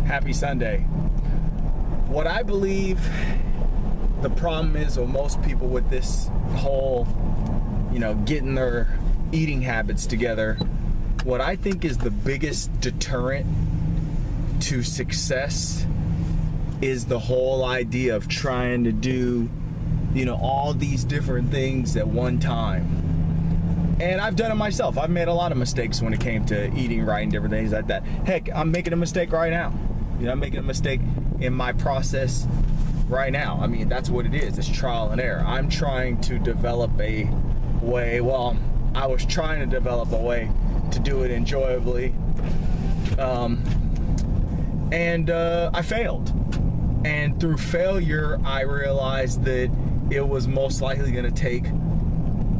Happy Sunday. What I believe the problem is with most people with this whole, getting their eating habits together, what I think is the biggest deterrent to success is the whole idea of trying to do, all these different things at one time. And I've done it myself. I've made a lot of mistakes when it came to eating right and different things like that. Heck, I'm making a mistake right now. I'm making a mistake in my process right now. I mean, that's what it is. It's trial and error. I'm trying to develop a way, I was trying to develop a way to do it enjoyably. And I failed. And through failure, I realized that it was most likely going to take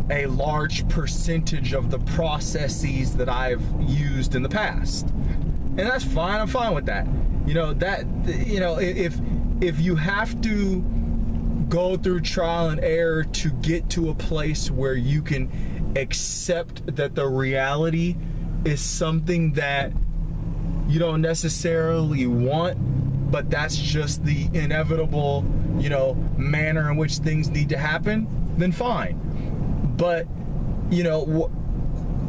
a large percentage of the processes that I've used in the past. And that's fine. I'm fine with that. If you have to go through trial and error to get to a place where you can accept that the reality is something that you don't necessarily want, but that's just the inevitable, manner in which things need to happen, then fine. But,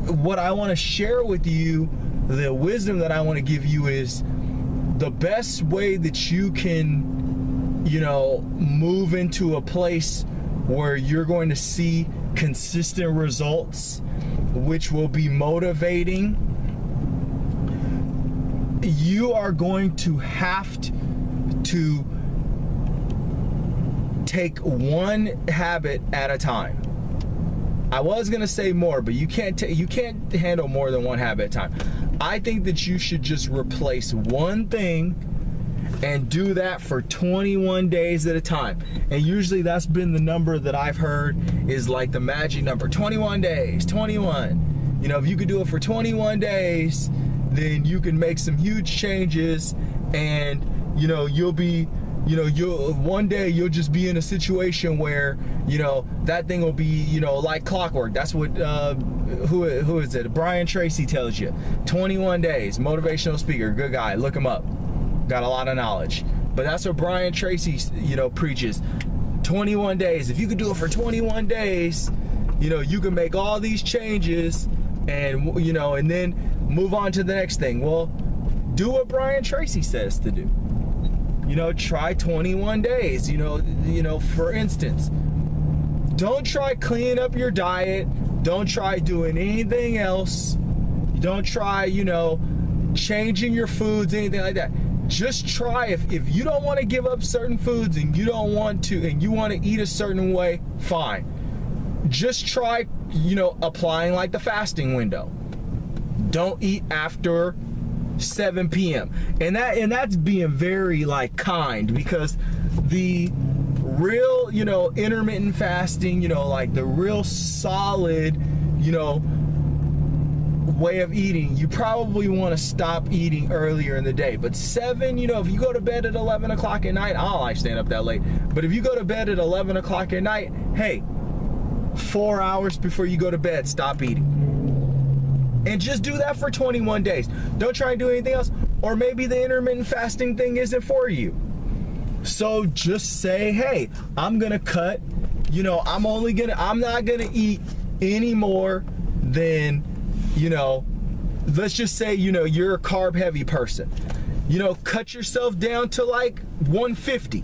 what I want to share with you, the wisdom that I want to give you is the best way that you can, move into a place where you're going to see consistent results, which will be motivating. You are going to have to take one habit at a time. I was gonna say more, but you can't handle more than one habit at a time. I think that you should just replace one thing and do that for 21 days at a time. And usually that's been the number that I've heard is like the magic number, 21 days, 21. If you could do it for 21 days, then you can make some huge changes, and you'll be, one day you'll just be in a situation where, that thing will be, like clockwork. That's what, who is it? Brian Tracy tells you. 21 days, motivational speaker, good guy, look him up. Got a lot of knowledge. But that's what Brian Tracy, preaches. 21 days. If you could do it for 21 days, you can make all these changes and, and then move on to the next thing. Well, do what Brian Tracy says to do. Try 21 days, for instance. Don't try cleaning up your diet. Don't try doing anything else. Don't try, changing your foods, anything like that. Just try, if you don't want to give up certain foods and you don't want to, and you want to eat a certain way, fine. Just try, applying like the fasting window. Don't eat after 7 p.m. And that's being very kind, because the real, intermittent fasting, like the real solid, way of eating, you probably want to stop eating earlier in the day. But 7, if you go to bed at 11 o'clock at night, I don't like staying up that late, but if you go to bed at 11 o'clock at night, hey, 4 hours before you go to bed, stop eating. And just do that for 21 days. Don't try and do anything else. Or maybe the intermittent fasting thing isn't for you. So just say, hey, I'm gonna cut, I'm not gonna eat any more than, let's just say, you're a carb heavy person. Cut yourself down to like 150.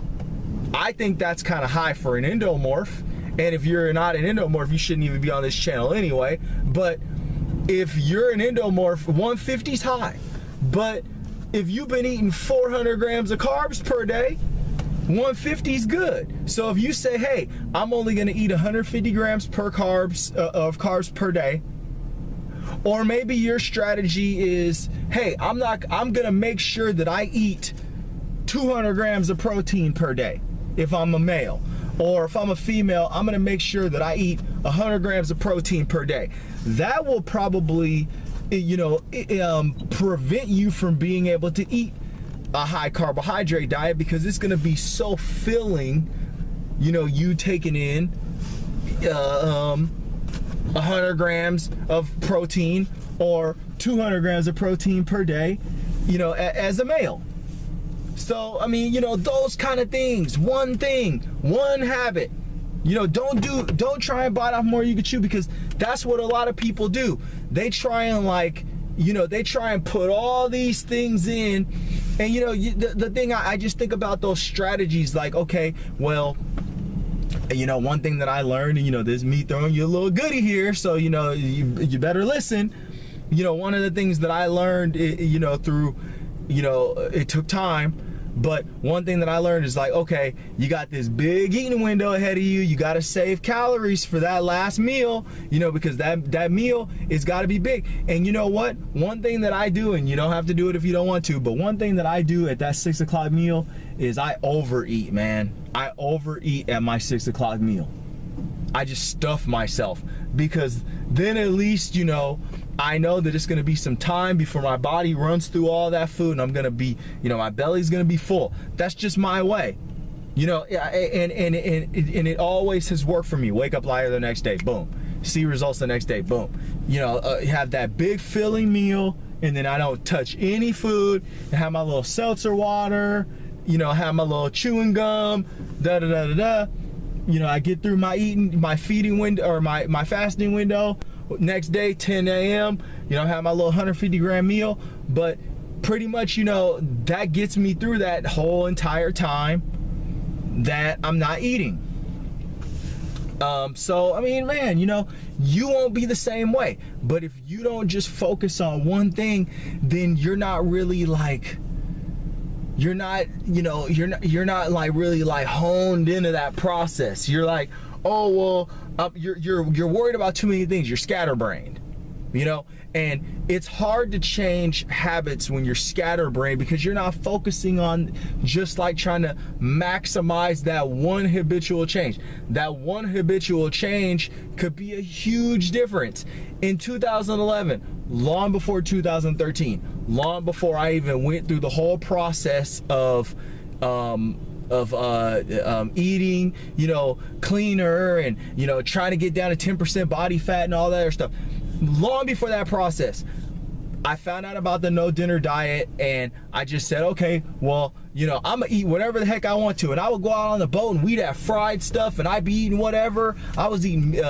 I think that's kind of high for an endomorph. And if you're not an endomorph, you shouldn't even be on this channel anyway. But if you're an endomorph, 150 is high. But if you've been eating 400 grams of carbs per day, 150 is good. So if you say, hey, I'm only gonna eat 150 grams of carbs per day, or maybe your strategy is, hey, I'm gonna make sure that I eat 200 grams of protein per day if I'm a male. Or if I'm a female, I'm gonna make sure that I eat 100 grams of protein per day. That will probably, prevent you from being able to eat a high carbohydrate diet, because it's gonna be so filling, you taking in 100 grams of protein or 200 grams of protein per day, as a male. So, I mean, you know, those kind of things. One thing, one habit. You know, don't try and bite off more you can chew, because that's what a lot of people do. They try and, like, you know, they try and put all these things in, and, you know, the thing I just think about those strategies, like, okay, well, you know, one thing that I learned, and, you know, this is me throwing you a little goodie here, so, you know, you better listen. You know, one of the things that I learned, you know, through, you know, it took time, but one thing that I learned is, like, okay, you got this big eating window ahead of you. You got to save calories for that last meal, you know, because that meal is got to be big. And you know what? One thing that I do, and you don't have to do it if you don't want to, but one thing that I do at that 6 o'clock meal is I overeat, man. I overeat at my 6 o'clock meal. I just stuff myself, because then at least, you know, I know that it's gonna be some time before my body runs through all that food, and I'm gonna be, you know, my belly's gonna be full. That's just my way, you know, and it always has worked for me. Wake up lighter the next day, boom. See results the next day, boom. You know, have that big filling meal, and then I don't touch any food, and have my little seltzer water, you know, have my little chewing gum, da-da-da-da-da. You know, I get through my feeding window, or my fasting window. Next day, 10 a.m., you know, have my little 150 gram meal. But pretty much, you know, that gets me through that whole entire time that I'm not eating. So, I mean, man, you know, you won't be the same way. But if you don't just focus on one thing, then you're not really, like, you're not like really, like, honed into that process. You're like, oh, well, you're worried about too many things. You're scatterbrained, you know, and it's hard to change habits when you're scatterbrained, because you're not focusing on just, like, trying to maximize that one habitual change. That one habitual change could be a huge difference. In 2011, long before 2013, long before I even went through the whole process of eating, you know, cleaner, and, you know, trying to get down to 10% body fat and all that other stuff. Long before that process, I found out about the no dinner diet, and I just said, okay, well, you know, I'm gonna eat whatever the heck I want to. And I would go out on the boat, and we'd have fried stuff, and I'd be eating whatever. I was eating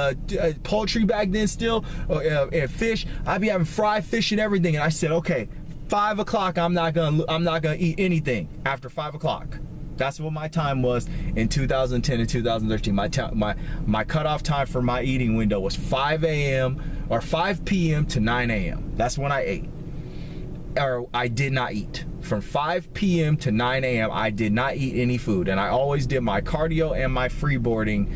poultry back then still, and fish. I'd be having fried fish and everything. And I said, okay, 5 o'clock, I'm not gonna eat anything after 5 o'clock. That's what my time was in 2010 and 2013. My cutoff time for my eating window was 5 a.m. or 5 p.m. to 9 a.m. That's when I ate, or I did not eat. From 5 p.m. to 9 a.m. I did not eat any food, and I always did my cardio and my freeboarding.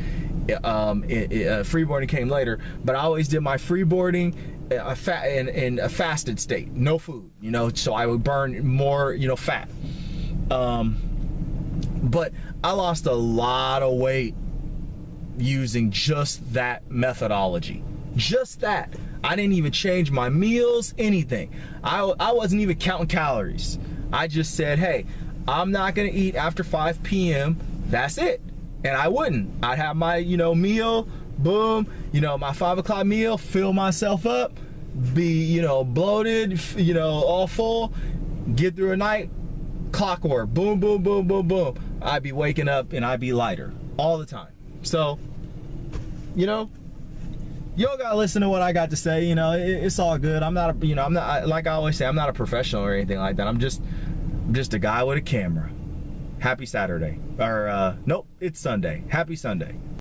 Freeboarding came later, but I always did my freeboarding in a fasted state, no food, you know, so I would burn more, you know, fat. But I lost a lot of weight using just that methodology. Just that. I didn't even change my meals, anything. I wasn't even counting calories. I just said, hey, I'm not gonna eat after 5 p.m. That's it. And I wouldn't. I'd have my, you know, meal, boom, you know, my 5 o'clock meal, fill myself up, be, you know, bloated, you know, all full, get through a night, clockwork, boom, boom, boom, boom, boom. I'd be waking up and I'd be lighter all the time. So, you know, you don't gotta listen to what I got to say. You know, it's all good. I'm not, you know, I'm not, like I always say, I'm not a professional or anything like that. I'm just a guy with a camera. Happy Saturday. Or, nope, it's Sunday. Happy Sunday.